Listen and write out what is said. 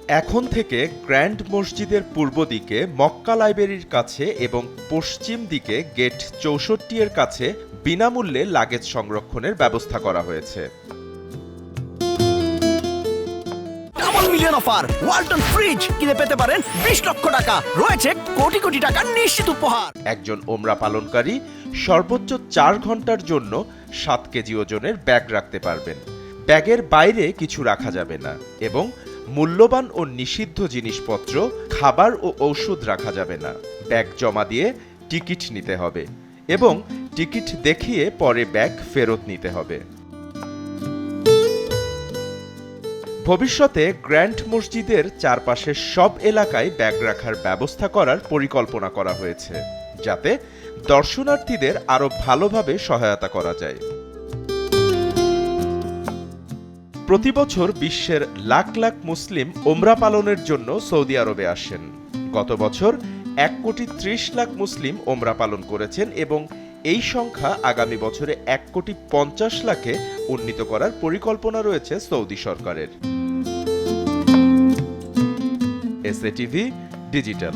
এখন থেকে গ্র্যান্ড মসজিদের পূর্ব দিকে মক্কা লাইব্রেরির কাছে এবং পশ্চিম দিকে গেট ৬৪ এর কাছে বিনামূল্যে লাগেজ সংরক্ষণের ব্যবস্থা করা হয়েছে। Double million offer Walton fridge কিনে পেতে পারেন ২০ লক্ষ টাকা, রয়েছে কোটি কোটি টাকার নিশ্চিত উপহার। একজন ওমরা পালনকারী সর্বোচ্চ ৪ ঘন্টার জন্য ৭ কেজি ওজনের ব্যাগ রাখতে পারবেন। ব্যাগের বাইরে কিছু রাখা যাবে না এবং মূল্যবান ও নিষিদ্ধ জিনিসপত্র, খাবার ও ঔষধ রাখা যাবে না। ব্যাগ জমা দিয়ে টিকিট নিতে হবে এবং টিকিট দেখিয়ে পরে ব্যাগ ফেরত নিতে হবে। ভবিষ্যতে গ্র্যান্ড মসজিদের চারপাশের সব এলাকায় ব্যাগ রাখার ব্যবস্থা করার পরিকল্পনা করা হয়েছে, যাতে দর্শনার্থীদের আরও ভালোভাবে সহায়তা করা যায়। প্রতি বছর বিশ্বের লাখ লাখ মুসলিম ওমরা পালনের জন্য সৌদি আরবে আসেন। গত বছর ১,৩০,০০,০০০ মুসলিম ওমরা পালন করেছেন এবং এই সংখ্যা আগামী বছরে ১,৫০,০০,০০০-এ উন্নীত করার পরিকল্পনা রয়েছে সৌদি সরকারের। SATV digital.